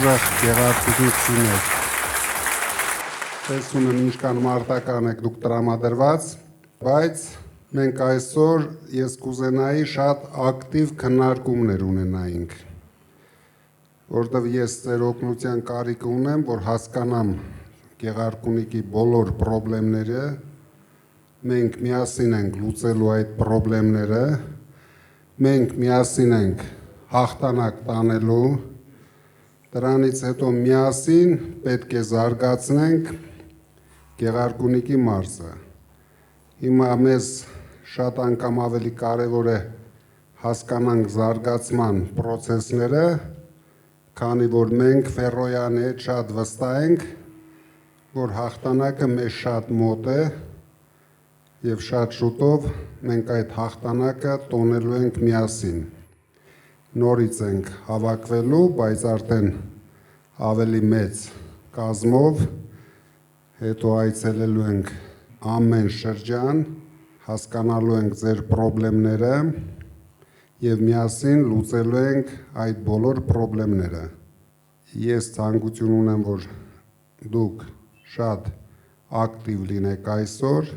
ուժեղ գեղարվեստություններ։ Տեսնում եմ ինչքան մարտական եք դուք տրամադրված, բայց մենք այսօր ես կուզենայի շատ ակտիվ քննարկումներ ունենայինք, որտեղ ես ձեր օգնության կարիք ունեմ, որ հասկանամ Գեղարքունիքի բոլոր խնդիրները, մենք միասին ենք լուծելու այդ խնդիրները, մենք միասին ենք հաղթանակ տանելու, դրանից հետո միասին պետք է զարգացնենք Գեղարքունիքի մարզը։ Հիմա մեզ շատ անգամ ավելի կարևոր է հասկանանք զարգացման process-ները, քանի որ մենք Ֆերոյանի հետ շատ վստահ ենք, որ հաղթանակը մեզ շատ մոտ է եւ շատ շուտով մենք այդ հաղթանակը տոնելու ենք միասին։ Նորից ենք հավաքվելու, բայց արդեն ավելի մեծ կազմով, հետո այցելելու ենք ամեն շրջան, հասկանալու ենք ձեր խնդիրները եւ միասին լուծելու ենք այդ բոլոր խնդիրները։ Ես ցանկություն ունեմ, որ դուք շատ ակտիվ լինեք այսօր,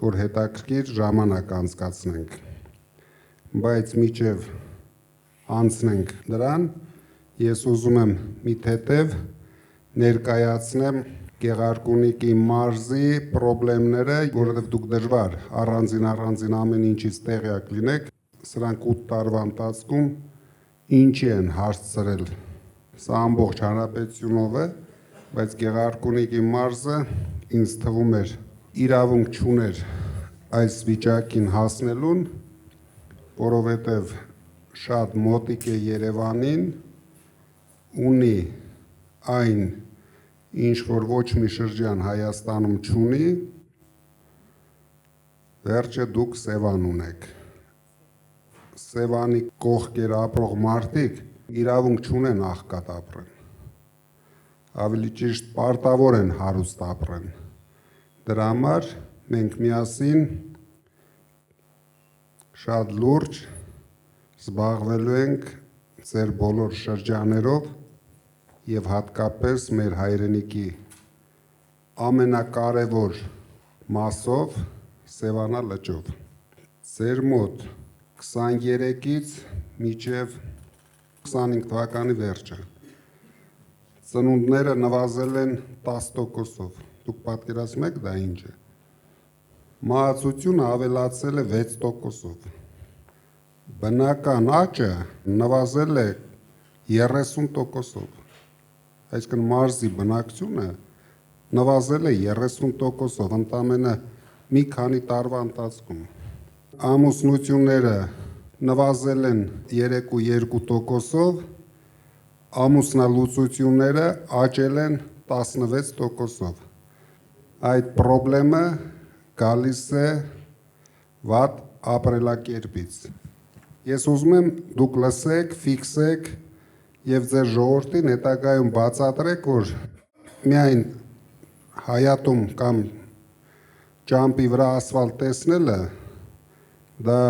որ հետաքրքիր ժամանակ անցկացնենք։ Բայց մինչև անցնենք դրան, ես ուզում եմ մի թեթև ներկայացնեմ Գեղարքունիքի մարզի խնդիրները, որովհետև դուք դժվար առանձին ամեն ինչից տեղյակ լինեք, սրանք 8 տարվա ընթացքում ինչի են հասցրել։ Սա ամբողջ հանրապետությունով է, բայց Գեղարքունիքի մարզը ինձ թվում էր իրավունք չուներ այս վիճակին հասնելուն, որովհետև շատ մոտիկ է Երևանին, ունի այն, ինչ որ ոչ մի շրջան Հայաստանում չունի, վերջը դուք Սևան ունեք։ Սևանի կողքեր ապրող մարդիկ իրավունք չունեն աղքատ ապրեն, ավելի ճիշտ պարտավոր են հարուստ ապրեն։ Դրա համար մենք միասին շատ լուրջ զբաղվելու ենք ձեր բոլոր շրջաներով եւ հատկապես մեր հայրենիքի ամենակարևոր մասով Սևանա լճով։ Ձեր մոտ 23-ից մինչև 25 թվականի վերջը ծնունդները նվազել են 10%-ով։ Դուք պատկերացնում եք դա ինչ է։ Մահացությունը ավելացել է 6%-ով։ Բնական աճը նվազել է 30%-ով։ Այսինքն մարզի բնակչությունը նվազել է 30%-ով ընդամենը մի քանի տարվա ընթացքում։ Ամուսնությունները նվազել են 3.2%-ով, ամուսնալուծությունները աճել են 16%-ով։ Այդ խնդրը գալիս է վատ ապրելակերպից։ Ես ուզում եմ դուք լսեք, ֆիքսեք եւ ձեր ժողովրդին հետագայում բացատրեք, որ միայն հայատում կամ ճամփի վրա ասֆալտ տեսնելը դա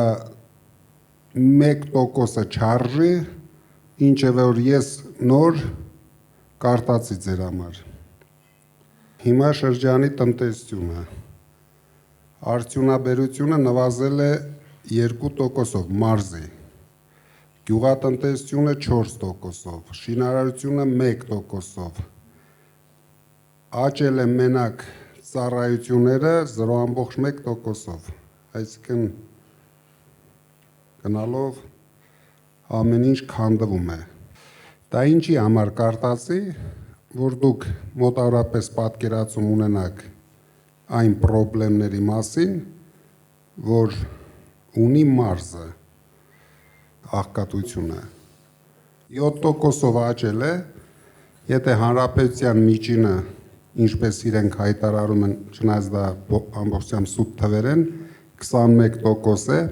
1%-ը չարժի, ինչը որ ես նոր կարտացի ձեր համար։ Հիմա շրջանի տնտեսությունը, արդյունաբերությունը նվազել է 2%-ով մարզի, գյուղատնտեսությունը 4%-ով, շինարարությունը 1%-ով, աճել է մենակ ծառայությունները 0.1%-ով, այսինքն գնալով ամեն ինչ քանդվում է։ Դա ինչի համար կարտացի, որ դուք մոտավորապես պատկերացում ունենաք այն խնդիրների մասին, որ ունի մարզը աղքատությունը 7%-ով աճել է, եթե հանրապետության միջինը, ինչպես իրենք հայտարարում են, չնայած դա ամբողջությամբ սուտ թվեր են, 21% է,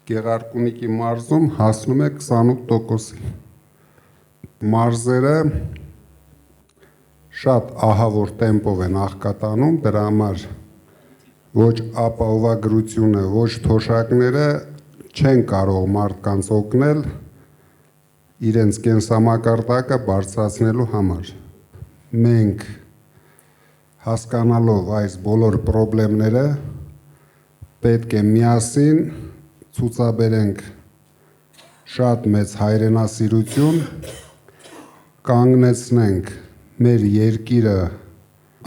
Գեղարքունիքի մարզում հասնում է 28%-ի։ Մարզերը շատ ահավոր տեմպով են աղքատանում, դրա համար ոչ ապահովագրությունը, ոչ թոշակները չեն կարող մարդկանց օգնել իրենց կենսամակարդակը բարձրացնելու համար։ Մենք հասկանալով այս բոլոր խնդիրները պետք է միասին ցուցաբերենք շատ մեծ հայրենասիրություն, կանգնեցնենք մեր երկիրը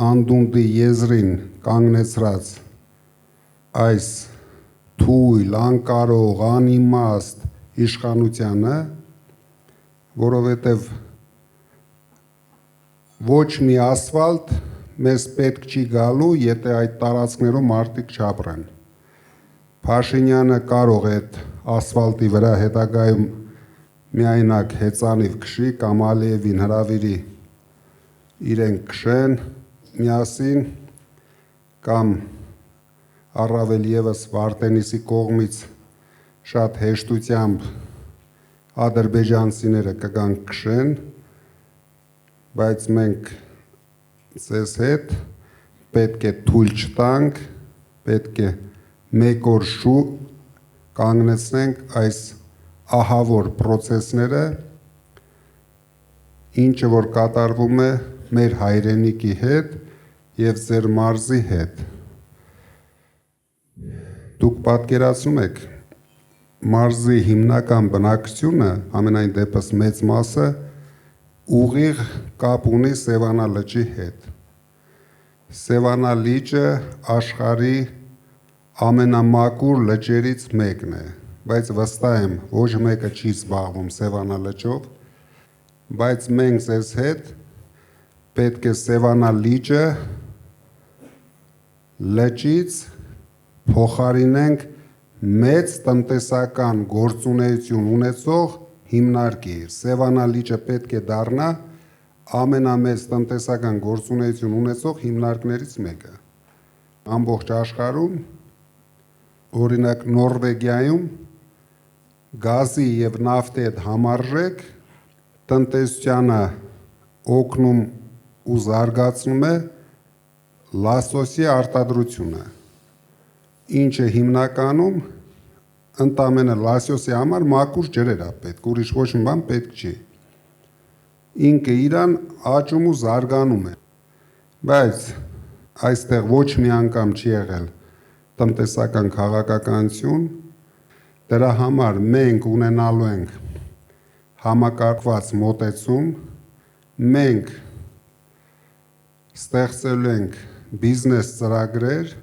անդունդի եզրին կանգնեցրած այս թույլ, անկարող, անիմաստ իշխանությանը, որովհետև ոչ մի ասֆալտ մեզ պետք չի գալու, եթե այդ տարածքներում մարդիկ չապրեն։ Փաշինյանը կարող է այդ ասֆալտի վրա հետագայում միայնակ հեծանիվ քշի կամ Ալիևին հրավիրի իրենք քշեն միասին կամ առավել ևս Վարդենիսի կողմից շատ հեշտությամբ ադրբեջանցիները կգան քշեն, բայց մենք ձեզ հետ պետք է թույլ չտանք, պետք է մեկ օր շուտ կանգնեցնենք այս ահավոր process-ները, ինչը որ կատարվում է մեր հայրենիքի հետ եւ ձեր մարզի հետ։ Դուք պատկերացնում եք մարզի հիմնական բնակչությունը, ամենայն դեպս մեծ մասը ուղիղ կապ ունի Սևանա լճի հետ։ Սևանա լիճը աշխարհի ամենամաքուր լճերից մեկն է, բայց վստահ եմ, ոչ մեկը չի զբաղվում Սևանա լճով, բայց մենք ձեզ հետ պետք է Սևանա լիճը լճից փոխարինենք մեծ տնտեսական գործունեություն ունեցող հիմնարկի։ Սևանա լիճը պետք է դառնա ամենամեծ տնտեսական գործունեություն ունեցող հիմնարկներից մեկը։ Ամբողջ աշխարհում, օրինակ Նորվեգիայում գազի եւ նավթի հետ համարժեք տնտեսությանը օգնում ու զարգացնում է լասոսի արտադրությունը, ինչը հիմնականում ընդամենը լասոսի համար մաքուր ջրեր է պետք, ուրիշ ոչ մի բան պետք չի։ Ինքը իրան աճում ու զարգանում է, բայց այստեղ ոչ մի անգամ չի եղել տնտեսական քաղաքականություն, դրա համար մենք ունենալու ենք համակարգված մոտեցում, մենք ստեղծելու ենք բիզնես ծրագրեր,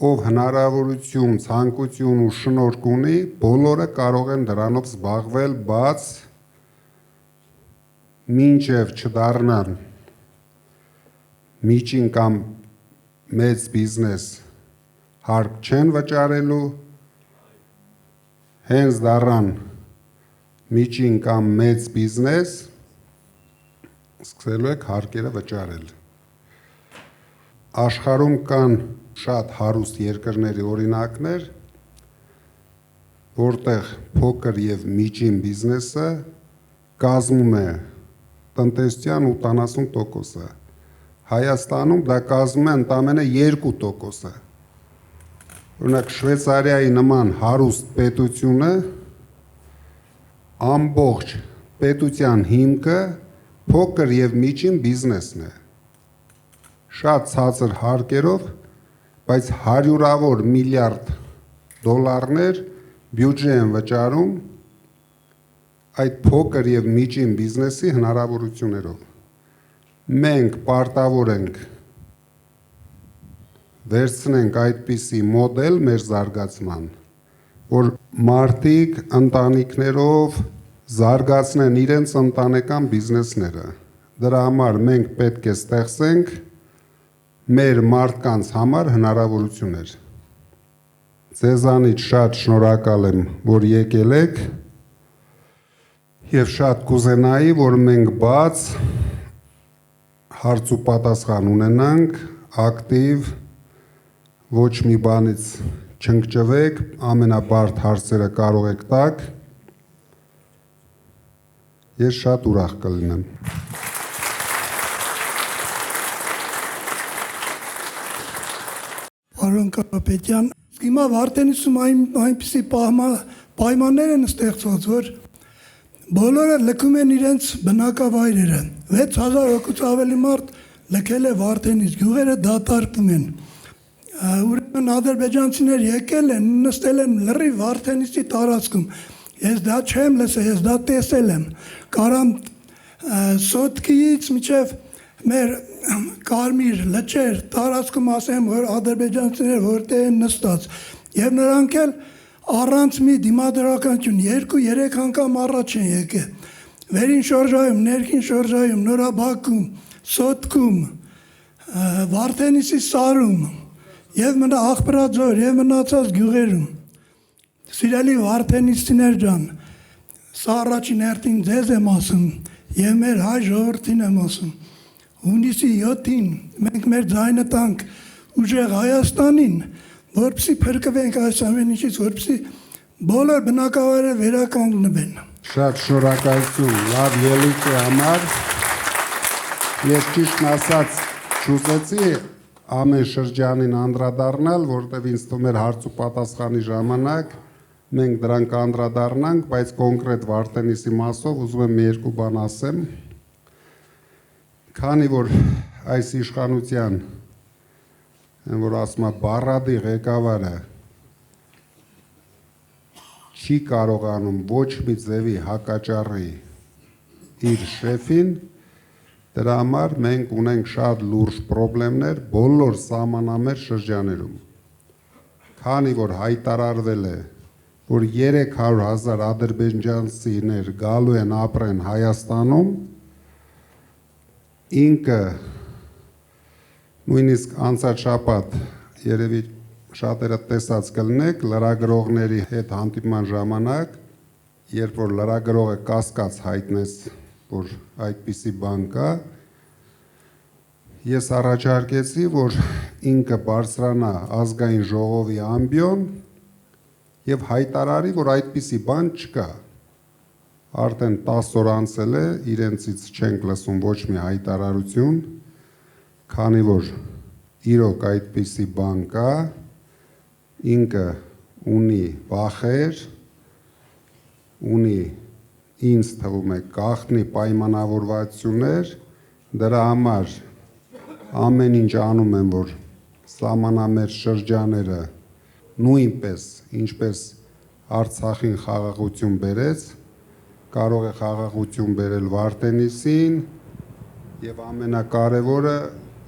ով հնարավորություն, ցանկություն ու շնորհք ունի, բոլորը կարող են դրանով զբաղվել, բաց մինչև չդառնան միջին կամ մեծ բիզնես հարկ չեն վճարելու, հենց դառան միջին կամ մեծ բիզնես սկսելու եք հարկերը վճարել։ Աշխարհում կան շատ հարուստ երկրների օրինակներ, որտեղ փոքր եւ միջին բիզնեսը կազմում է տնտեսության 80%-ը։ Հայաստանում դա կազմում է ընդամենը 2%-ը։ Օրինակ Շվեյցարիայի նման հարուստ պետությունը ամբողջ պետության հիմքը փոքր եւ միջին բիզնեսն է։ Շատ ցածր հարկերով, բայց հարյուրավոր միլիարդ դոլարներ բյուջե են վճարում այդ փոքր եւ միջին բիզնեսի հնարավորություններով։ Մենք պարտավոր ենք վերցնենք այդպիսի մոդել մեր զարգացման, որ մարդիկ ընտանիքներով զարգացնեն իրենց ընտանեկան բիզնեսները։ Դրա համար մենք պետք է ստեղծենք մեր մարդկանց համար հնարավորություններ։ Ձեզանից շատ շնորհակալ եմ, որ եկել եք եւ շատ կուզենայի, որ մենք բաց հարց ու պատասխան ունենանք, ակտիվ, ոչ մի բանից չընկճվեք, ամենաբարդ հարցերը կարող եք տալ։ Ես շատ ուրախ կլինեմ։ Պարոն Կարապետյան, հիմա Վարդենիսում այնպիսի պայմաններ են ստեղծված, որ Բոլորը լքում են իրենց բնակավայրերը։ 6000 հոգուց ավելի մարդ լքել է Վարդենից, գյուղերը դատարկվում են։ Ուրեմն ադրբեջանցիներ եկել են, նստել են լրիվ Վարդենիցի տարածքում։ Ես դա չեմ լսել, ես դա տեսել եմ։ Կարամ Սոտկիից մինչև մեր Կարմիր լճեր տարածքում ասեմ, որ ադրբեջանցիներ որտեղ են նստած, եւ նրանք էլ առանց մի դիմադրականություն 2-3 անգամ առաջ են եկել։ Վերին շրջայում, ներքին շրջայում, Նորաբաքում, Սոտքում, Վարդենիսի սարում եւ մնա Աղբրաձոր եւ մնացած գյուղերում։ Սիրելի Վարդենիսցիներ ջան, սա առաջին հերթին ձեզ եմ ասում եւ մեր հայ ժողովրդին եմ ասում։ Հունիսի 7-ին մենք մեր ձայնը տանք ուժեղ Հայաստանին, որպեսզի փրկվենք այս ամեն ինչից, որպեսզի բոլոր բնակավայրերը վերականգնվեն։ Շատ շնորհակալություն լավ ելույթի համար։ Ես ճիշտն ասած չուզեցի ամեն շրջանին անդրադառնալ, որտեղ ինձ թվում էր հարց ու պատասխանի ժամանակ մենք դրանք անդրադառնանք, բայց կոնկրետ Վարդենիսի մասով ուզում եմ երկու բան ասեմ։ Քանի որ այս իշխանության, որ ասում է Բառադի ղեկավարը չի կարողանում ոչ մի ձևի հակաճառի իր շեֆին, դրա համար մենք ունենք շատ լուրջ խնդիրներ բոլոր սահմանամերձ շրջաներում։ Քանի որ հայտարարվել է, որ 300,000 ադրբեջանցիներ գալու են ապրեն Հայաստանում, ինքը նույնիսկ անցած շաբաթ երևի շատերը տեսած կլինեք լրագրողների հետ հանդիպման ժամանակ, երբ որ լրագրողը կասկած հայտնեց, որ այդպիսի բան կա, ես առաջարկեցի, որ ինքը բարձրանա ազգային ժողովի ամբիոն եւ հայտարարի, որ այդպիսի բան չկա։ Արդեն 10 օր անցել է, իրենցից չենք լսում ոչ մի հայտարարություն, քանի որ իրոք այդպիսի բան կա, ինքը ունի վախեր, ունի ինձ թվում է գաղտնի պայմանավորվածություններ, դրա համար ամեն ինչ անում են, որ սահմանամերձ շրջաները նույնպես, ինչպես Արցախին խաղաղություն բերեց, կարող է խաղաղություն բերել Վարդենիսին եւ ամենակարևորը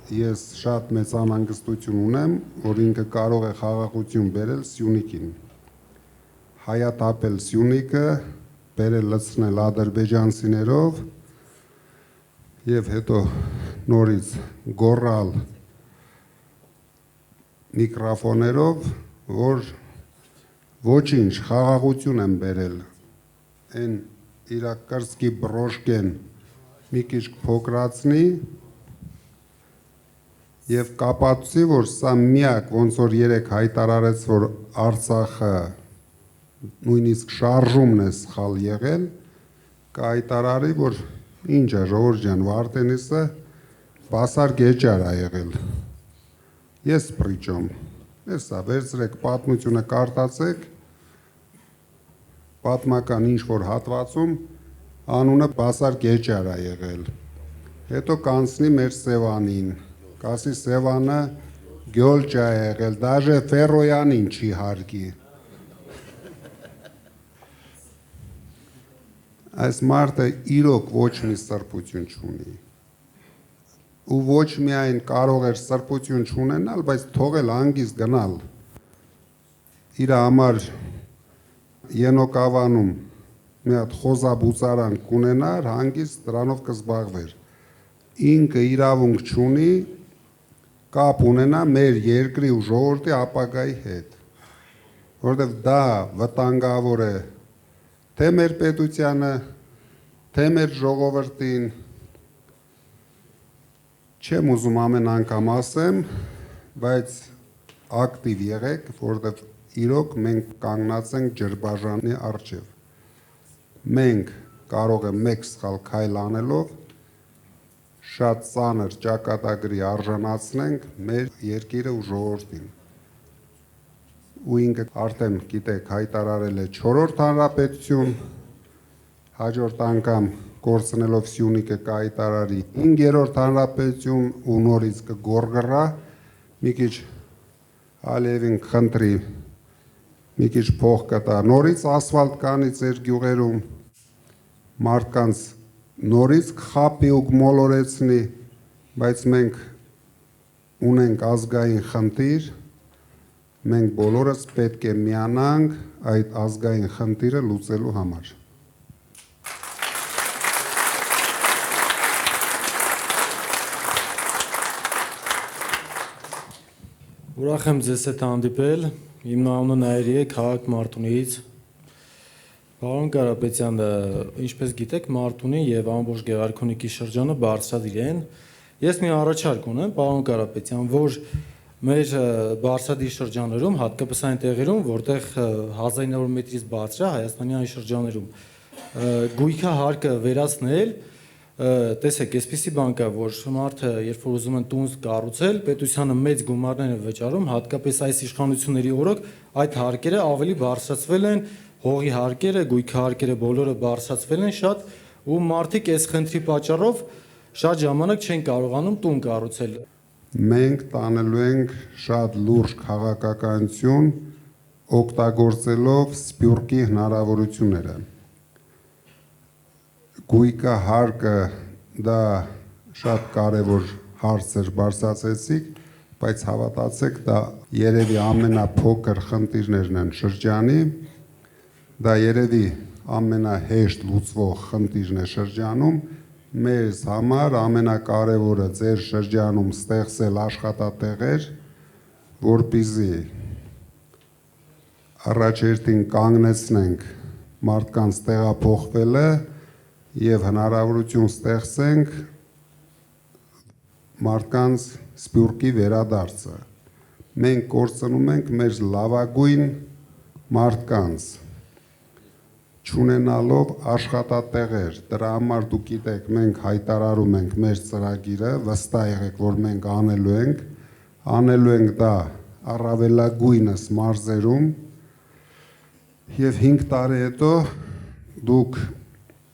ես շատ մեծ անհանգստություն ունեմ, որ ինքը կարող է խաղաղություն բերել Սյունիքին, հայաթափել Սյունիքը, բերել լցնել ադրբեջանցիներով եւ հետո նորից գոռալ միկրոֆոներով, որ ոչինչ խաղաղություն են բերել, այն իրա կրծքի բրոշկեն մի քիչ փոքրացնի եւ կապացուցի, որ սա միակ ոնց որ երեք հայտարարեց, որ Արցախը նույնիսկ շարժումն է սխալ եղել, կհայտարարի, որ ինչ է ժողովուրդ ջան, Վարդենիսը բասար գեճար է եղել։ Ես պրիճոմ, հեսա վերցրեք պատմությունը կարտացեք, պատմական ինչ-որ հատվածում անունը բասար գեճար է եղել, հետո կանցնի մեր Սևանին, կասի Սևանը գյոլճա է եղել, դաժե Ֆերոյանին չի հարգի։ Այս մարդը իրոք ոչ մի սրբություն չունի, ու ոչ միայն կարող էր սրբություն չունենալ, բայց թողել հանգիստ գնալ, իր համար Ենոկավանում մի հատ խոզաբուծարան կունենար, հանգիստ դրանով կզբաղվեր, ինքը իրավունք չունի կապ ունենա մեր երկրի ու ժողովրդի ապագայի հետ, որովհետև դա վտանգավոր է թե մեր պետությանը, թե մեր ժողովրդին, չեմ ուզում ամեն անգամ ասեմ, բայց ակտիվ եղեք, որովհետև իրոք մենք կանգնած ենք ջրբաժանի առջև, մենք կարող է մեկ սխալ քայլ անելով շատ ծանր ճակատագրի արժանացնենք մեր երկիրը ու ժողովրդին, ու ինքը արդեն գիտեք հայտարարել է 4-րդ հանրապետություն, հաջորդ անգամ կորցնելով Սյունիքը կայտարարի 5-րդ հանրապետություն ու նորից կգորգռա, մի քիչ Ալիևին խնդրի, մի քիչ փող կտա, նորից ասֆալտ կանի ձեր գյուղերում, մարդկանց նորից կխաբի ու կմոլորեցնի, բայց մենք ունենք ազգային խնդիր, մենք բոլորս պետք է միանանք այդ ազգային խնդիրը լուծելու համար։ Ուրախ եմ ձեզ հետ հանդիպել, իմ անունը Նայիրի է, քաղաք Մարտունիից։ Պարոն Կարապետյան, ինչպես գիտեք, Մարտունի եւ ամբողջ Գեղարքունիքի շրջանը բարձրադիր են։ Ես մի առաջարկ ունեմ, պարոն Կարապետյան, որ մեր բարձրադիր շրջաններում, հատկապես այն տեղերում, որտեղ 1900 մետրից բարձր է Հայաստանի այն շրջաններում, գույքա հարկը վերացնել, տեսեք, այսպիսի բան կա, որ մարդը, երբ որ ուզում են տուն կառուցել, պետությանը մեծ գումարներ են վճարում, հատկապես այս իշխանությունների օրոք այդ հարկերը ավելի բարձրացվել են, հողի հարկերը, գույքի հարկերը բոլորը բարձրացվել են շատ, ու մարդիկ այս խնդրի պատճառով շատ ժամանակ չեն կարողանում տուն կառուցել։ Մենք տանելու ենք շատ լուրջ քաղաքականություն, օգտագործելով Սփյուռքի հնարավորությունները։ Գույքա հարկը դա շատ կարևոր հարց էր բարձրացեցիք, բայց հավատացեք, դա երևի ամենափոքր խնդիրներն են շրջանի, դա երևի ամենահեշտ լուծվող խնդիրն է շրջանում, մեզ համար ամենակարևորը ձեր շրջանում ստեղծել աշխատատեղեր, որպեսզի առաջերտին կանգնեցնենք մարդկանց տեղափոխվելը եւ հնարավորություն ստեղծենք մարդկանց Սփյուռքի վերադարձը։ Մենք կորցնում ենք մեր լավագույն մարդկանց, չունենալով աշխատատեղեր, դրա համար դուք գիտեք, մենք հայտարարում ենք մեր ծրագիրը, վստահ եղեք, որ մենք անելու ենք դա առավելագույնս մարզերում եւ 5 տարի հետո դուք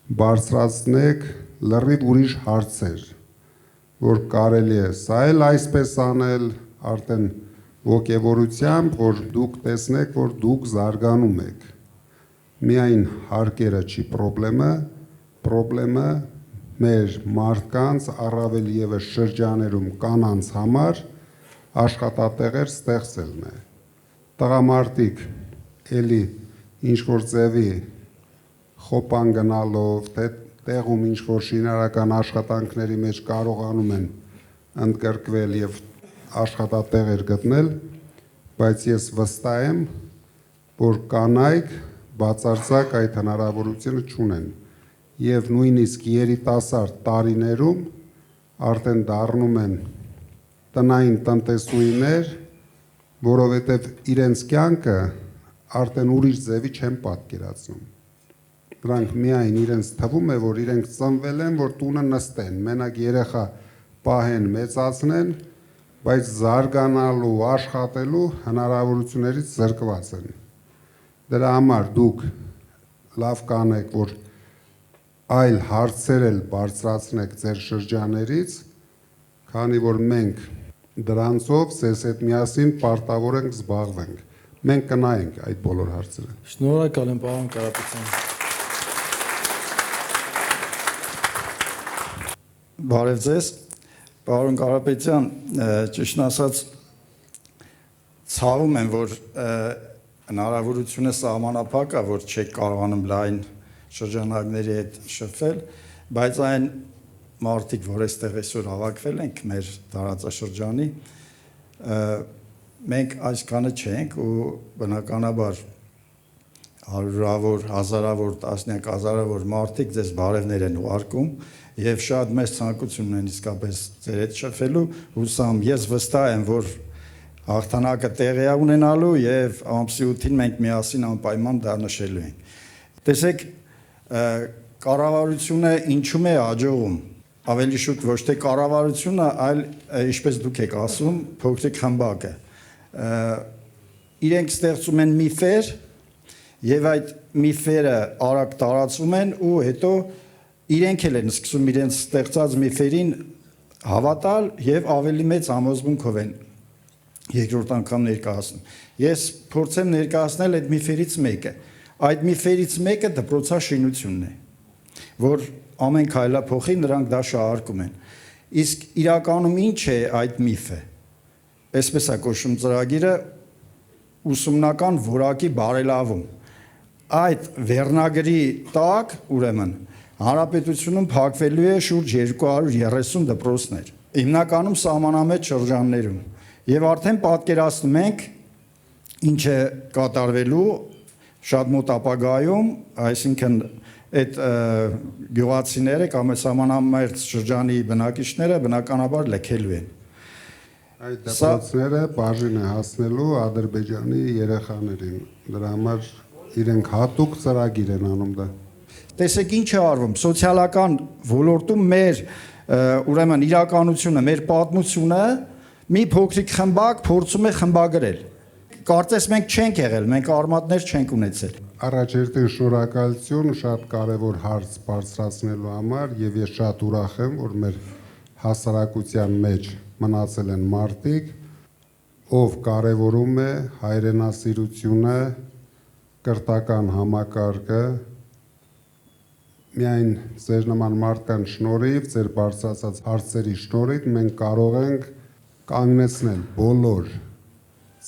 բարձրացնեք լրիվ ուրիշ հարցեր, որ կարելի է սա էլ այսպես անել, արդեն ոգևորությամբ, որ դուք տեսնեք, որ դուք զարգանում եք։ Միայն հարկերը չի պրոբլեմը մեր մարդկանց առավել եւս շրջաներում կանանց համար աշխատատեղեր ստեղծելն է։ Տղամարդիկ էլի ինչ որ ձևի խոպան գնալով, թե տեղում ինչ որ շինարական աշխատանքների մեջ կարողանում են ընդգրկվել եւ աշխատատեղեր գտնել, բայց ես վստահ եմ, որ կանայք բացարձակ այդ հնարավորությունը չունեն եւ նույնիսկ երիտասարդ տարիներում արդեն դառնում են տնային տնտեսուհիներ, որովհետեւ իրենց կյանքը արդեն ուրիշ ձևի չեն պատկերացնում։ Դրանք միայն իրենց թվում է, որ իրենք ծնվել են, որ տունը նստեն, մենակ երեխա պահեն, մեծացնեն, բայց զարգանալու, աշխատելու հնարավորություններից զրկված են։ Դրա համար դուք լավ կանեք, որ այլ հարցեր էլ բարձրացնեք ձեր շրջաներից, քանի որ մենք դրանցով ձեզ հետ միասին պարտավոր ենք զբաղվենք։ Մենք կնայենք այդ բոլոր հարցերը։ Շնորհակալ եմ, պարոն Կարապետյան։ Բարև ձեզ, պարոն Կարապետյան, ճիշտ ասած ցավում եմ, որ հնարավորությունը սահմանափակ է, որ չեք կարողանում լայն շրջանակների հետ շփվել, բայց այն մարդիկ, որ այստեղ այսօր հավաքվել ենք մեր տարածաշրջանի, մենք այսքանը չենք ու բնականաբար հարյուրավոր, հազարավոր, տասնյակ հազարավոր մարդիկ ձեզ բարևներ են ուղարկում եւ շատ մեծ ցանկություն ունեն իսկապես ձեր հետ շփվելու, հուսամ ես վստահ եմ, որ հաղթանակը տեղի է ունենալու եւ ամսի 8-ին մենք միասին անպայման դա նշելու ենք։ Տեսեք, կառավարությունը ինչու՞մ է աջողում։ Ավելի շուտ ոչ թե կառավարությունը, այլ ինչպես դուք եք ասում, փոքրիկ խմբակը։ Իրենք ստեղծում են միֆեր եւ այդ միֆերը արագ տարածում են ու հետո իրենք էլ են սկսում իրենց ստեղծած միֆերին հավատալ եւ ավելի մեծ համոզմունքով են երկրորդ անգամ ներկայացնում։ Ես փորձեմ ներկայացնել այդ միֆերից մեկը։ Այդ միֆերից մեկը դպրոցաշինությունն է, որ ամեն քայլափոխի նրանք դա շահարկում են։ Իսկ իրականում ինչ է այդ միֆը։ Այսպես է կոչվում ծրագիրը ուսումնական որակի բարելավում։ Այդ վերնագրի տակ, ուրեմն, հանրապետությունում փակվելու է շուրջ 230 դպրոցներ, հիմնականում սահմանամետ շրջաններում։ Եվ արդեն պատկերացնում ենք ինչ է կատարվելու շատ մոտ ապագայում, այսինքն այդ գյուղացիները կամ սահմանամերձ շրջանի բնակիչները բնականաբար լքելու են։ Այդ դպրոցները բաժին է հասնելու Ադրբեջանի երեխաներին։ Դրա համար իրենք հատուկ ծրագիր են անում դա։ Տեսեք ինչ է արվում սոցիալական ոլորտում մեր ուրեմն իրականությունը, մեր պատմությունը մի փոքրիկ խմբակ փորձում է խմբագրել։ Կարծես մենք չենք եղել, մենք արմատներ չենք ունեցել։ Առաջերտին շնորհակալություն շատ կարևոր հարց բարձրացնելու համար եւ ես շատ ուրախ եմ, որ մեր հասարակության մեջ մնացել են մարդիկ, ով կարևորում է հայրենասիրությունը, կրթական համակարգը, միայն ձեր նման մարդկանց շնորհիվ, ձեր բարձրացած հարցերի շնորհիվ մենք կարող ենք կանգնեցնել բոլոր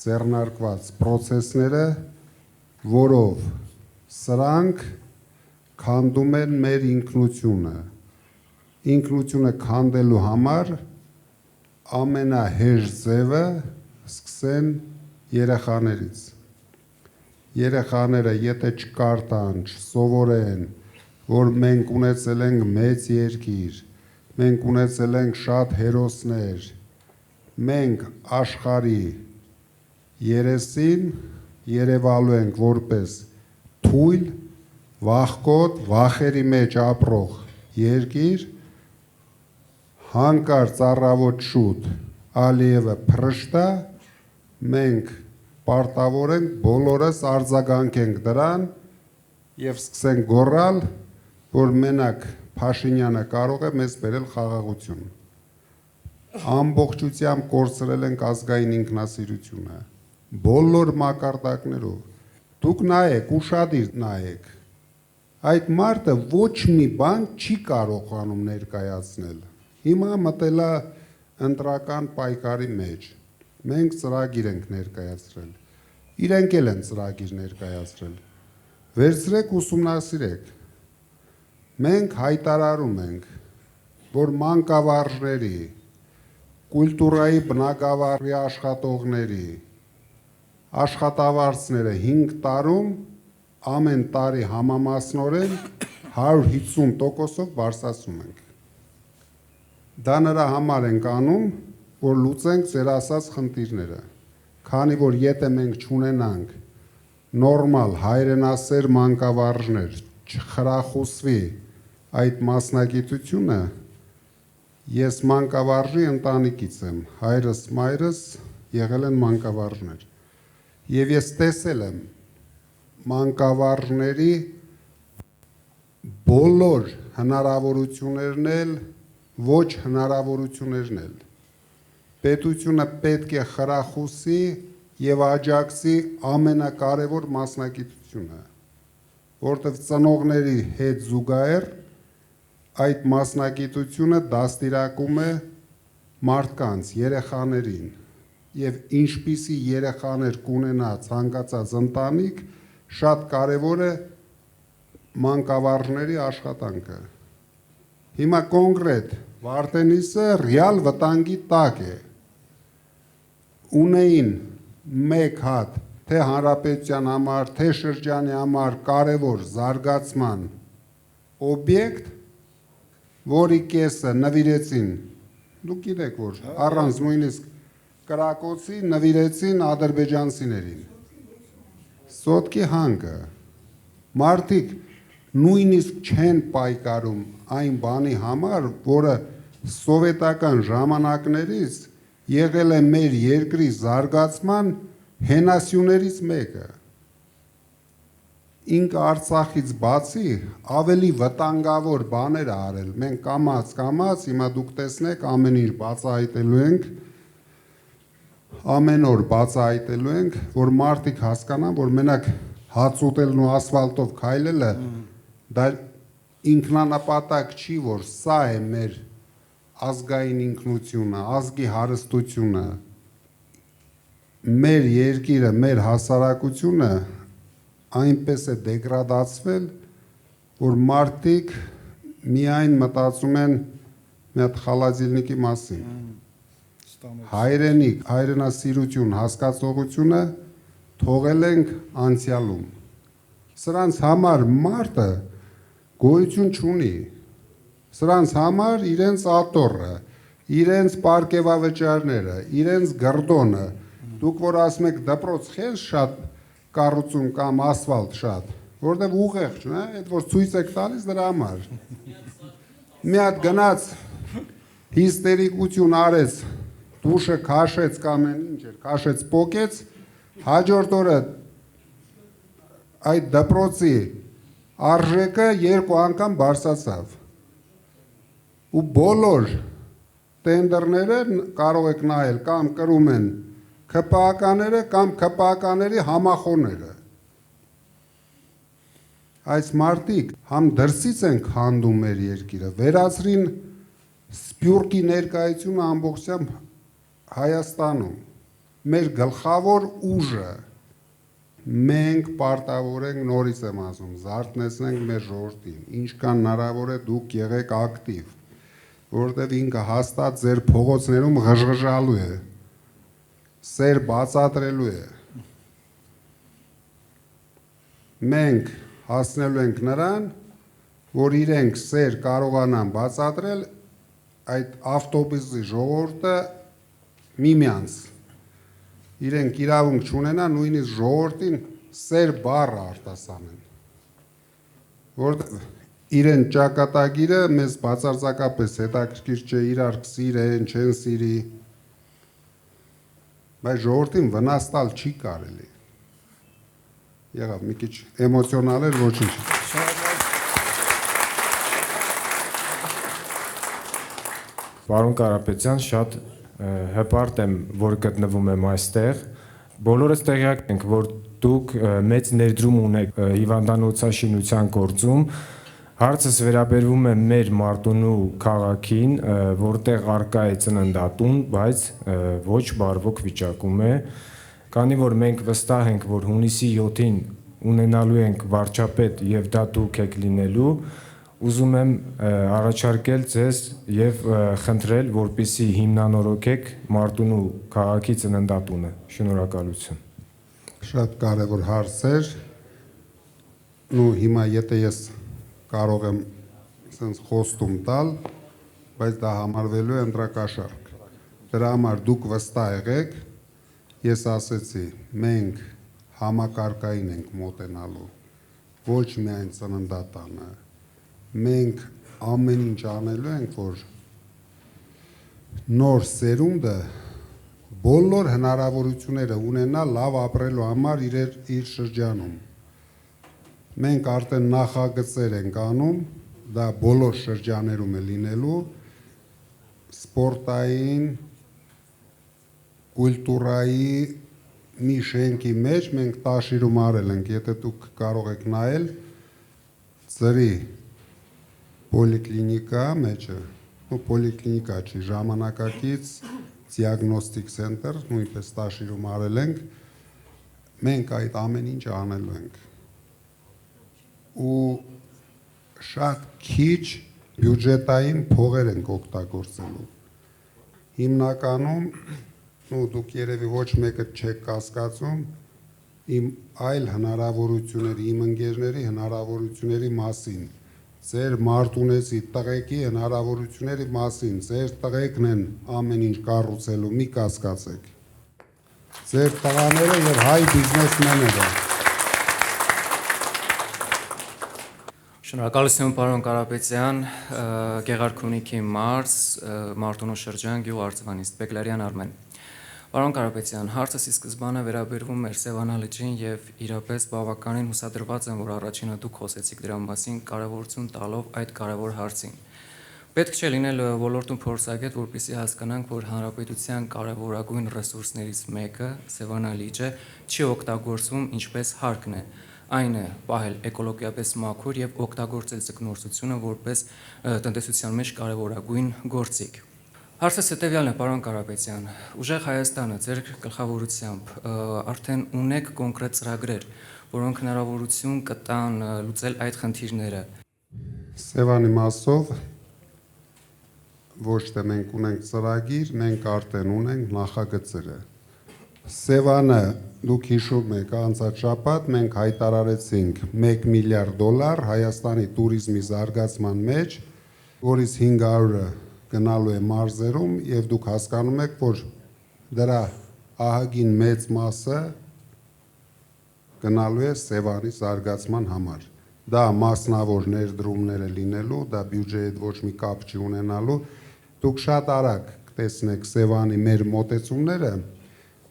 ձեռնարկված process-ները, որով սրանք քանդում են մեր ինքնությունը։ Ինքնությունը քանդելու համար ամենահեշտ ձևը սկսեն երեխաներից։ Երեխաները եթե չկարտան, չսովորեն, որ մենք ունեցել ենք մեծ երկիր, մենք ունեցել ենք շատ հերոսներ, մենք աշխարհի երեսին երևալու ենք որպես թույլ, վախկոտ, վախերի մեջ ապրող երկիր, հանկարծ առավոտ շուտ Ալիևը փրշտա, մենք պարտավոր ենք բոլորս արձագանքենք դրան եւ սկսենք գոռալ, որ մենակ Փաշինյանը կարող է մեզ բերել խաղաղություն։ Ամբողջությամբ կորցրել ենք ազգային ինքնասիրությունը, բոլոր մակարդակներով։ Դուք նայեք, ուշադիր նայեք։ Այդ մարդը ոչ մի բան չի կարողանում ներկայացնել։ Հիմա մտելա ընտրական պայքարի մեջ։ Մենք ծրագիր ենք ներկայացրել։ Իրենք էլ են ծրագիր ներկայացրել։ Վերցրեք ուսումնասիրեք։ Մենք հայտարարում ենք, որ մանկավարժների, կուլտուրայի բնագավառի աշխատողների, աշխատավարձները 5 տարում ամեն տարի համամասնորեն 150%-ով բարձրացում ենք։ Դա նրա համար ենք անում, որ լուծենք ձեր ասած խնդիրները, քանի որ եթե մենք չունենանք նորմալ հայրենասեր մանկավարժներ, չխրախուսվի այդ մասնագիտությունը, ես մանկավարժի ընտանիքից եմ, հայրս, մայրս եղել են մանկավարժներ, եւ ես տեսել եմ մանկավարժների բոլոր հնարավորություններն էլ, ոչ հնարավորություններն էլ, պետությունը պետք է խրախուսի եւ աջակցի ամենակարևոր մասնագիտությունը, որտեղ ծնողների հետ զուգահեռ այդ մասնագիտությունը դաստիարակում է մարդկանց, երեխաներին եւ ինչպիսի երեխաներ կունենա ցանկացած ընտանիք, շատ կարեւոր է մանկավարժների աշխատանքը։ Հիմա կոնկրետ Վարդենիսը ռեալ վտանգի տակ է։ Ունեին մեկ հատ թե հանրապետության համար, թե շրջանի համար կարևոր զարգացման օբյեկտ, որի կեսը նվիրեցին, դուք գիտեք որ առանց նույնիսկ կրակոցի նվիրեցին ադրբեջանցիներին։ Սոտկի հանգը մարդիկ նույնիսկ չեն պայքարում այն բանի համար, որը սովետական ժամանակներից եղել է մեր երկրի զարգացման հենասյուներից մեկը։ ինքը Արցախից բացի ավելի վտանգավոր բաներ ա արել։ Մենք կամաց, հիմա դուք տեսնեք ամեն ինչ բացահայտելու ենք, ամեն օր բացահայտելու ենք, որ մարդիկ հասկանան, որ մենակ հաց ուտելն ու ասֆալտով քայլելը դա ինքնանպատակ չի, որ սա է մեր ազգային ինքնությունը, ազգի հարստությունը, մեր երկիրը, մեր հասարակությունը այնպես է դեգրադացվել, որ մարդիկ միայն մտածում են մի հատ խալազիլնիկի մասին։ Հայրենիք, հայրենասիրություն, հասկացողությունը թողել ենք անցյալում։ Սրանց համար մարդը գոյություն չունի։ Սրանց համար իրենց աթոռը, իրենց պարգևավճարները, իրենց գռդոնը, դուք որ ասում եք դպրոց խես շատ կառուցում կամ ասֆալտ շատ, որտեղ ուղեղ չունի, այդ որ ցույց եք տալիս դրա համար։ Մի հատ գնաց հիստերիկություն արեց, դուշը քաշեց կամ ինչ էր, քաշեց պոկեց, հաջորդ օրը այդ դպրոցի արժեքը 2 անգամ բարձրացավ։ Ու բոլոր տենդերները կարող եք նայել կամ կրում են ԿՊԱ-ները կամ ԿՊԱ-ների համախոհները։ Այս մարդիկ համ դրսից են քանդում մեր երկիրը, վերացրին սփյուռքի ներկայությունը ամբողջությամբ Հայաստանում, մեր գլխավոր ուժը, մենք պարտավոր ենք, նորից եմ ասում, զարթնեցնենք մեր ժողովրդին, ինչքան հնարավոր է դուք եղեք ակտիվ, որովհետև ինքը հաստատ ձեր փողոցներում ղժղժալու է, սեր բացատրելու է։ Մենք հասնելու ենք նրան, որ իրենք սեր կարողանան բացատրել այդ ավտոբուսի ժողովուրդը միմյանց։ Իրենք իրավունք չունենան նույնիսկ ժողովրդին սեր բառը արտասանեն։ Որտեղ իրեն ճակատագիրը մեզ բացարձակապես հետաքրքիր չէ, իրար սիրեն, չեն սիրի, բայց ժողովրդին վնաս տալ չի կարելի։ Եղավ մի քիչ էմոցիոնալ էր, ոչինչ։ Պարոն Կարապետյան, շատ հպարտ եմ, որ գտնվում եմ այստեղ։ Բոլորս տեղյակ ենք, որ դուք մեծ ներդրում ունեք հիվանդանոցաշինության գործում։ Հարցս վերաբերվում է մեր Մարտունու քաղաքին, որտեղ առկա է ծննդատուն, բայց ոչ բարվոք վիճակում է, քանի որ մենք վստահ ենք, որ հունիսի 7-ին ունենալու ենք վարչապետ եւ դա դուք եք լինելու, ուզում եմ առաջարկել ձեզ եւ խնդրել, որպեսզի հիմնանորոգեք Մարտունու քաղաքի ծննդատունը։ Շնորհակալություն։ Շատ կարևոր հարց էր։ Ու հիմա եթե ես կարող եմ sense խոստում տալ, բայց դա համարվելու է ընտրակաշառք։ Դրա համար դուք վստահ եղեք, ես ասեցի, մենք համակարգային ենք մոտենալու, ոչ միայն ծննդատանը, մենք ամեն ինչ անելու ենք, որ նոր սերունդը բոլոր հնարավորությունները ունենա լավ ապրելու համար իր շրջանում։ Մենք արդեն նախագծեր ենք անում, դա բոլոր շրջաներում է լինելու, սպորտային, կուլտուրայի մի շենքի մեջ մենք Տաշիրում արել ենք, եթե դուք կարող եք նայել, ծրի պոլիկլինիկա մեջը, պոլիկլինիկա չի, ժամանակակից դիագնոստիկ սենտր, նույնպես Տաշիրում արել ենք, մենք այդ ամեն ինչ անելու ենք։ Ու շատ քիչ բյուջետային փողեր ենք օգտագործելու։ Հիմնականում, դուք երևի ոչ մեկը չեք կասկածում, իմ այլ հնարավորությունների, իմ ընկերների հնարավորությունների մասին, ձեր մարտունեցի տղեկի հնարավորությունների մասին, ձեր տղեկն են ամեն ինչ կառուցելու, մի կասկածեք։ Ձեր տղաները եւ հայ բիզնեսմենները։ Շնորհակալություն պարոն Կարապետյան, Գեղարքունիքի մարզ, Մարտունու շրջան, գյուղ Արծվանից, Բեկլարյան Արմեն։ Պարոն Կարապետյան, հարցս ի սկզբանե վերաբերվում էր Սևանա լճին եւ իրապես բավականին հուսադրված եմ, որ առաջինը դուք խոսեցիք դրա մասին, կարևորություն տալով այդ կարևոր հարցին։ Պետք չէ լինել ոլորտում փորձագետ, որպեսզի հասկանանք, որ հանրապետության կարևորագույն ռեսուրսներից մեկը Սևանա լիճը չի օգտագործվում ինչպես հարկն է։ Այն է պահել էկոլոգիապես մաքուր եւ օգտագործել ձկնորսությունը որպես տնտեսության մեջ կարևորագույն գործիք։ Հարցս հետևյալն է, պարոն Կարապետյան, ուժեղ Հայաստանը ձեր գլխավորությամբ արդեն ունեք կոնկրետ ծրագրեր, որոնք հնարավորություն կտան լուծել այդ խնդիրները։ Սևանի մասով ոչ թե մենք ունենք ծրագիր, մենք արդեն ունենք նախագծերը։ Սևանը դուք հիշում եք անցած շաբաթ մենք հայտարարեցինք $1 միլիարդ Հայաստանի туриզմի զարգացման մեջ, որից 500-ը գնալու է մարզերում եւ դուք հասկանում եք, որ դրա ահագին մեծ մասը գնալու է Սևանի զարգացման համար։ Դա մասնավոր ներդրումներ է լինելու, դա բյուջեի հետ ոչ մի կապ չի ունենալու։ Դուք շատ արագ կտեսնեք Սևանի մեր մոտեցումները,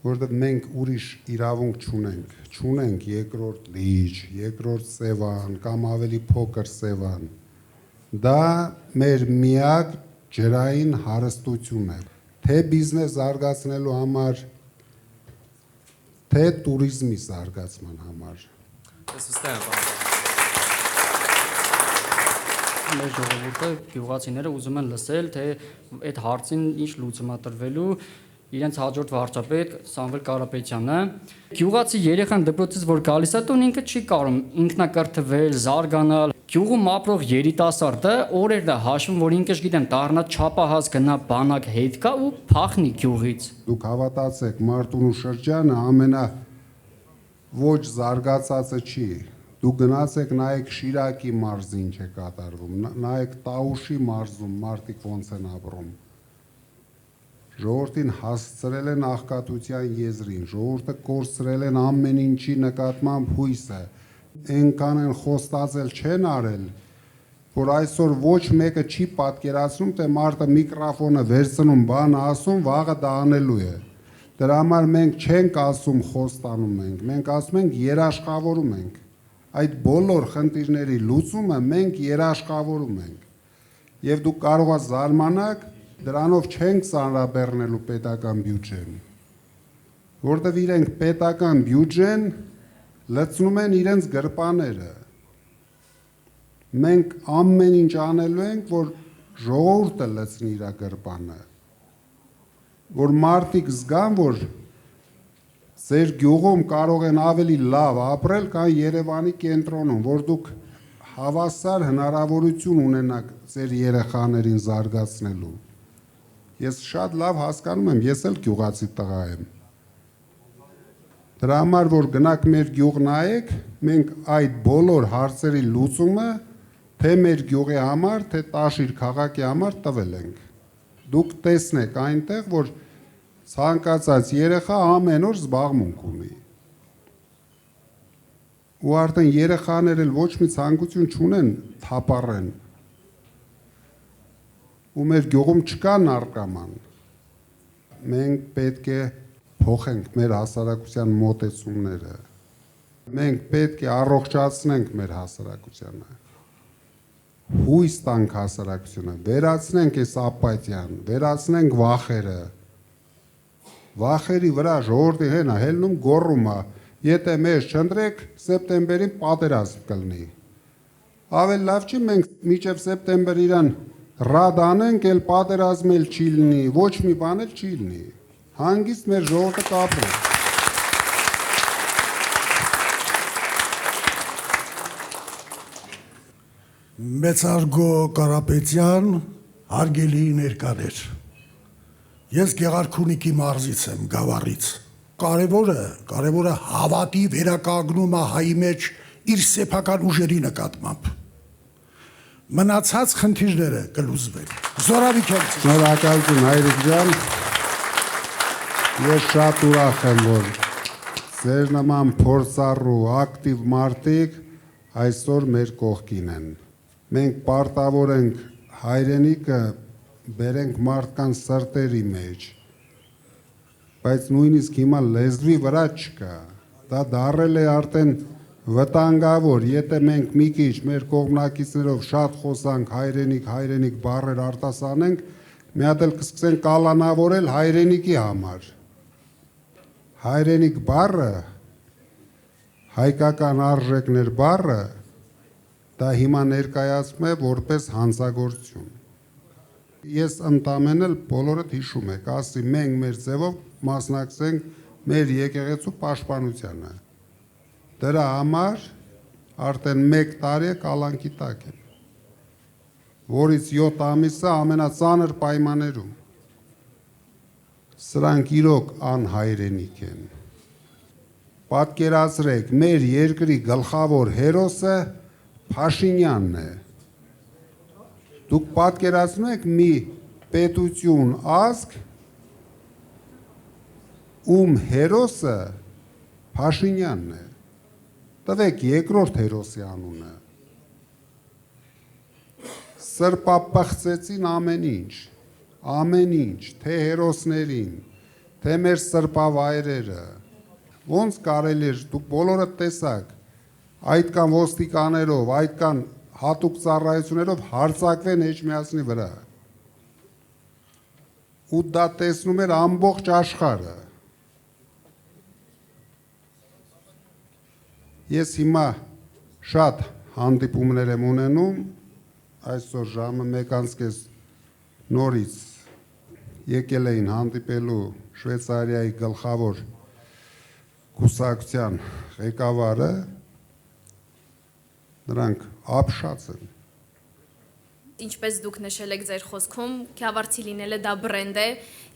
որտեղ մենք ուրիշ իրավունք չունենք։ Չունենք երկրորդ լիճ, երկրորդ Սևան կամ ավելի փոքր Սևան։ Դա մեր միակ ջրային հարստություն է, թե բիզնես զարգացնելու համար, թե туриզմի զարգացման համար։ Ես վստահ եմ, պարոն։ Մեր ժողովուրդը գյուղացիները ուզում են լսել, թե այդ հարցին ինչ լուծում է տրվելու իրենց հաջորդ վարչապետ Սամվել Կարապետյանը։ Գյուղացի երեխան դպրոցից որ գալիս է տուն ինքը չի կարող ինքնակրթվել, զարգանալ։ Գյուղում ապրող երիտասարդը օրերն է հաշվում, որ ինքը գիտեմ դառնա չափահաս գնա բանակ հետ կա ու փախնի գյուղից։ Դուք հավատացեք, Մարտունու շրջանը ամենա ոչ զարգացածը չի։ Դուք գնացեք նայեք Շիրակի մարզի ինչ է կատարվում, նայեք Տաուշի մարզում մարդիկ ոնց են ապրում։ Ժողովրդին հասցրել են աղքատության եզրին, ժողովուրդը կորցրել են ամեն ինչի նկատմամբ հույսը, այնքան են խոստացել չեն արել, որ այսօր ոչ մեկը չի պատկերացնում, թե մարդը միկրոֆոնը վերցնում, բան ասում, վաղը դա անելու է։ Դրա համար մենք չենք ասում խոստանում ենք, մենք ասում ենք երաշխավորում ենք։ Այդ բոլոր խնդիրների լուծումը մենք երաշխավորում ենք։ Եվ դուք կարող եք զարմանալ, դրանով չենք ծանրաբեռնելու պետական բյուջեն, որտեղ իրենք պետական բյուջեն լցնում են իրենց գրպաները։ Մենք ամեն ինչ անելու ենք, որ ժողովուրդը լցնի իր գրպանը, որ մարդիկ զգան, որ ձեր գյուղում կարող են ավելի լավ ապրել, քան Երևանի կենտրոնում, որ դուք հավասար հնարավորություն ունենաք ձեր երեխաներին զարգացնելու։ Ես շատ լավ հասկանում եմ, ես էլ գյուղացի տղա եմ։ Դրա համար, որ գնաք մեր գյուղ նայեք, մենք այդ բոլոր հարցերի լուծումը թե մեր գյուղի համար, թե Տաշիր քաղաքի համար տվել ենք։ Դուք տեսնեք այնտեղ, որ ցանկացած երեխա ամեն օր զբաղմունք ունի։ Ու արդեն երեխաներ էլ ոչ մի ցանկություն չունեն թափառեն։ Ու մեր գյուղում չկա նարկոման։ Մենք պետք է փոխենք մեր հասարակության մոտեցումները։ Մենք պետք է առողջացնենք մեր հասարակությանը։ Հույս տանք հասարակությունը, վերացնենք այս ապաթիան, վերացնենք վախերը։ Վախերի վրա ժողովրդի հենա հելնում գոռում է, եթե մեզ չընտրեք, սեպտեմբերին պատերազմ կլինի։ Ավելի լավ չի մենք մինչև սեպտեմբեր իրան ռադ անենք, էլ պատերազմ էլ չի լինի, ոչ մի բան էլ չի լինի։ Հանգիստ մեր ժողովուրդը կապրի։ Մեծարգո Կարապետյան, հարգելի ներկաներ։ Ես Գեղարքունիքի մարզից եմ, Գավառից։ Կարևորը հավատի վերականգնումը հայի մեջ իր սեփական ուժերի նկատմամբ։ Մնացած խնդիրները կլուծվեն։ Զորավիք եմ։ Շնորհակալություն հայրիկ ջան։ Ես շատ ուրախ եմ, որ ձեր նման փորձառու ակտիվ մարդիկ այսօր մեր կողքին են։ Մենք պարտավոր ենք հայրենիքը բերենք մարդկանց սրտերի մեջ, բայց նույնիսկ հիմա լեզվի վրա չկա։ Դա դարել է արդեն վտանգավոր, եթե մենք մի քիչ մեր կողմնակիցներով շատ խոսանք հայրենիք բառեր արտասանենք, մի հատ էլ կսկսեն կալանավորել հայրենիքի համար։ Հայրենիք բառը, հայկական արժեքներ բառը, դա հիմա ներկայացում է որպես հանցագործություն։ Ես ընդամենը բոլորդ հիշում եք, ասի մենք մեր ձևով մասնակցենք մեր եկեղեցու պաշտպանությանը։ Դրա համար արդեն 1 տարի է կալանքի տակ եմ, որից 7 ամիսը ամենածանր պայմաններում։ Սրանք իրոք անհայրենիք են։ Պատկերացրեք, մեր երկրի գլխավոր հերոսը Փաշինյանն է։ Դուք պատկերացնում եք մի պետություն, ազգ, ում հերոսը Փաշինյանն է։ Տվեք երկրորդ հերոսի անունը։ Սրբապղծեցին ամեն ինչ, թե հերոսներին, թե մեր սրբավայրերը։ Ոնց կարելի է, դուք բոլորը տեսաք, այդքան ոստիկաներով, այդքան հատուկ ծառայություններով հարձակվեն Էջմիածնի վրա։ Ու դա տեսնում էր ամբողջ աշխարհը։ Ես հիմա շատ հանդիպումներ եմ ունենում, այսօր ժամը 1:30 նորից եկել էին հանդիպելու Շվեյցարիայի գլխավոր կուսակցության ղեկավարը, նրանք ապշած են։ Ինչպես դուք նշել եք ձեր խոսքում, Քյավառցի լինելը դա բրենդ է,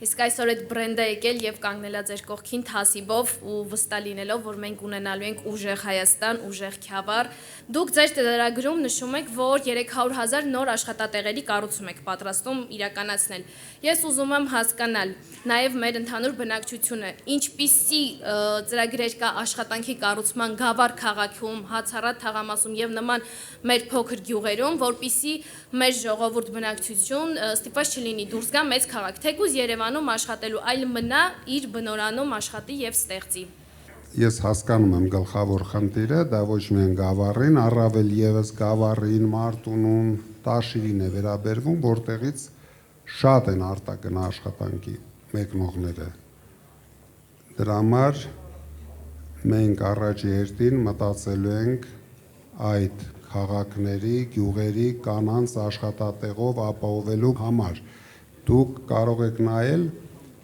իսկ այսօր այդ բրենդը եկել եւ կանգնել է ձեր կողքին թասիբով ու վստահ լինելով, որ մենք ունենալու ենք ուժեղ Հայաստան, ուժեղ Քյավառ։ Դուք ձեր ծրագրում նշում եք, որ 300,000 նոր աշխատատեղերի կառուցում եք պատրաստում իրականացնել։ Ես ուզում եմ հասկանալ նաեւ մեր ընդհանուր բնակչությունը, ինչպիսի ծրագրեր կա աշխատանքի կառուցման Գավառ քաղաքում, Հացառատ թաղամասում եւ նման մեր փոքր գյուղերում, որպիսի մեր ժողովուրդ բնակչություն ստիպված չլինի դուրս գա մեծ քաղաք, թեկուզ Երևանում աշխատելու, այլ մնա իր բնորանում աշխատի եւ ստեղծի։ Ես հասկանում եմ գլխավոր խնդիրը, դա ոչ միայն Գավառին, առավել եւս Գավառին, Մարտունուն, Տաշիրին է վերաբերվում, որտեղից շատ են արտագնա աշխատանքի մեկնողները։ Դրա համար մենք առաջի հերթին մտածելու ենք այդ քաղաքների, գյուղերի կանանց աշխատատեղով ապահովելու համար։ Դուք կարող եք նայել,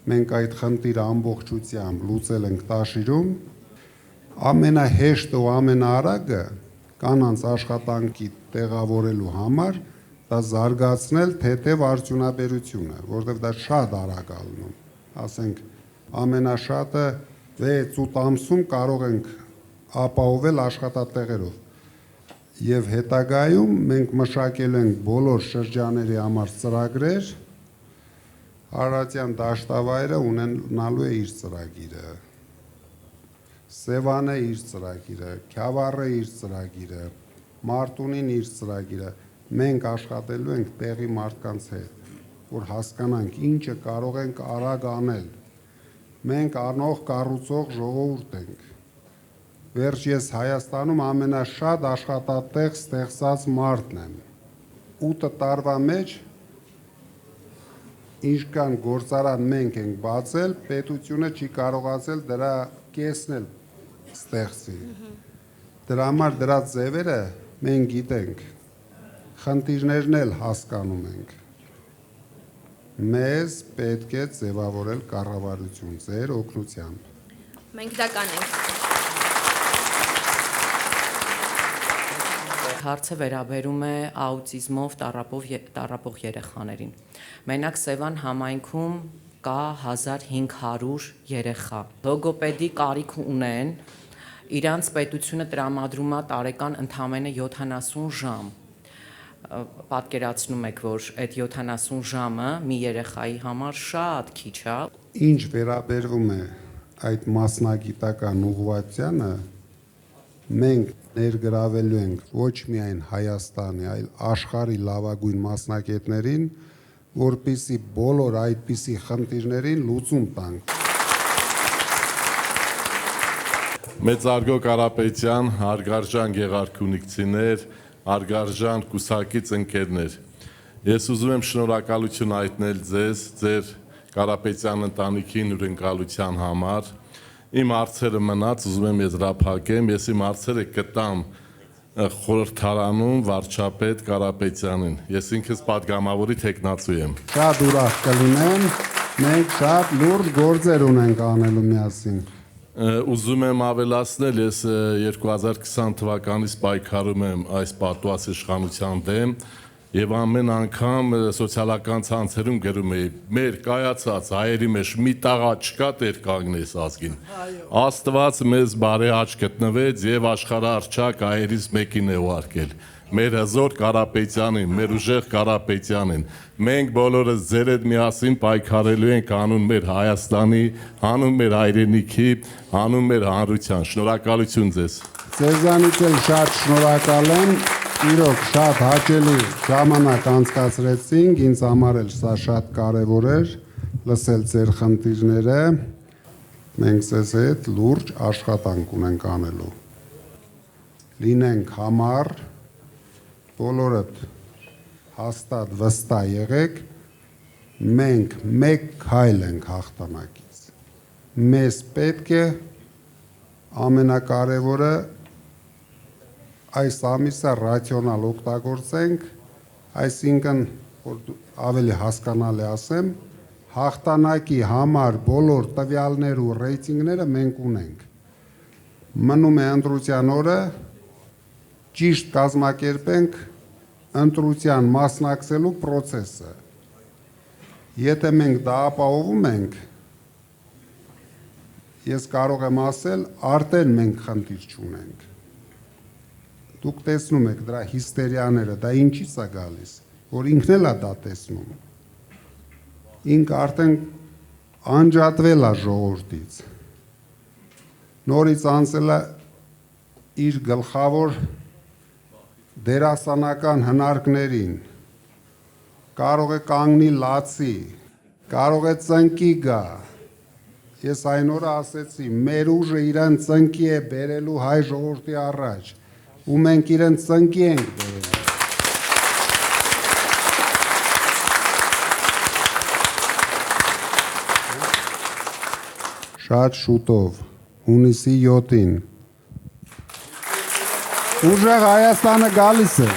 մենք այդ խնդիրը ամբողջությամբ լուծել ենք Տաշիրում, ամենահեշտը ու ամենաարագը կանանց աշխատանքի տեղավորելու համար դա զարգացնել թեթև արդյունաբերությունը, որովհետև դա շատ արագ ալնում, ասենք ամենաշատը 6-8 ամսում կարող ենք ապահովել աշխատատեղերով։ Եվ հետագայում մենք մշակել ենք բոլոր շրջաների համար ծրագրեր, Արարատյան դաշտավայրը ունենալու է իր ծրագիրը, Սևանը իր ծրագիրը, Քյավառը իր ծրագիրը, Մարտունին իր ծրագիրը, մենք աշխատելու ենք տեղի մարդկանց հետ, որ հասկանանք ինչը կարող ենք արագ անել, մենք անող կառուցող ժողովուրդ ենք, վերջ ես Հայաստանում ամենաշատ աշխատատեղ ստեղծած մարդն եմ, 8 տարվա մեջ ինչքան գործարան մենք ենք բացել, պետությունը չի կարողացել դրա կեսն էլ ստեղծի։ Դրա համար դրա ձևերը մենք գիտենք, խնդիրներն էլ հասկանում ենք։ Մեզ պետք է ձևավորել կառավարություն ձեր օգնությամբ։ Մենք դա կանենք։ Հարցը վերաբերում է աուտիզմով տառապող երեխաներին։ Մենակ Սևան համայնքում կա 1500 երեխա։ Լոգոպեդի կարիք ունեն, իրանց պետությունը տրամադրում է տարեկան ընդամենը 70 ժամ։ Պատկերացնում եք, որ այդ 70 ժամը մի երեխայի համար շատ քիչ է։ Ինչ վերաբերվում է այդ մասնագիտական ուղղվածությանը, մենք ներգրավելու ենք ոչ միայն Հայաստանի, այլ աշխարհի լավագույն մասնագետներին, որպեսզի բոլոր այդպիսի խնդիրներին լուծում տանք։ Մեծարգո Կարապետյան, հարգարժան գեղարքունիքցիներ, հարգարժան կուսակից ընկերներ։ Ես ուզում եմ շնորհակալություն հայտնել ձեզ, ձեր Կարապետյան ընտանիքին ուրենկալության համար։ Իմ հարցերը մնաց, ուզում եմ եզրափակեմ, ես իմ հարցերը կտամ խորհրդարանում վարչապետ Կարապետյանին։ Ես ինքս падգամավորի թեկնածու եմ։ Շատ ուրախ կլինեմ, մենք շատ լուրջ գործեր ունենք անելու միասին։ Ուզում եմ ավելացնել, ես 2020 թվականից պայքարում եմ այս պատուած իշխանության դեմ եւ ամեն անգամ սոցիալական ցանցերում գրում էի մեր կայացած հայերի մեջ մի տաղա չկա տեր կանգնես ազգին Աստված մեզ բարի աճ գտնվեց եւ աշխարհարչակ հայերից մեկին է ուղարկել մեր հզոր Կարապետյանին, մեր ուժեղ Կարապետյանին մենք բոլորս ձեր հետ միասին պայքարելու ենք անուն մեր Հայաստանի, անուն մեր հայրենիքի, անուն մեր հանրության։ Շնորհակալություն ձեզ։ Ձեզանից էլ շատ շնորհակալ եմ։ Իրոք շատ հաճելի ժամանակ անցկացրեցինք, ինձ համար էլ սա շատ կարևոր էր լսել ձեր խնդիրները։ Մենք ձեզ հետ լուրջ աշխատանք ունենք անելու։ Լինենք համառ, բոլորդ հաստատ վստահ եղեք, մենք մեկ քայլ ենք հաղթանակից։ Մեզ պետք է ամենակարևորը այս ամիսը ռացիոնալ օգտագործենք, այսինքն որ ավելի հասկանալի ասեմ, հաղթանակի համար բոլոր տվյալներ ու ռեյտինգները մենք ունենք։ Մնում է ընտրության օրը ճիշտ կազմակերպենք ընտրության մասնակցելու process-ը։ Եթե մենք դա ապահովում ենք, ես կարող եմ ասել, արդեն մենք խնդիր չունենք։ Դուք տեսնում եք դրա հիստերիաները, դա ինչից է գալիս, որ ինքն էլ է դա տեսնում։ Ինք արդեն անջատվել է ժողովրդից։ Նորից անցել է իր գլխավոր դերասանական հնարքներին, կարող է կանգնի լացի, կարող է ծնկի գա, ես այն օրը ասեցի, մեր ուժը իրեն ծնկի է բերելու հայ ժողովրդի առաջ, ու մենք իրեն ծնկի ենք բերելու։ Շատ շուտով, հունիսի 7-ին, ուժեղ Հայաստանը գալիս է։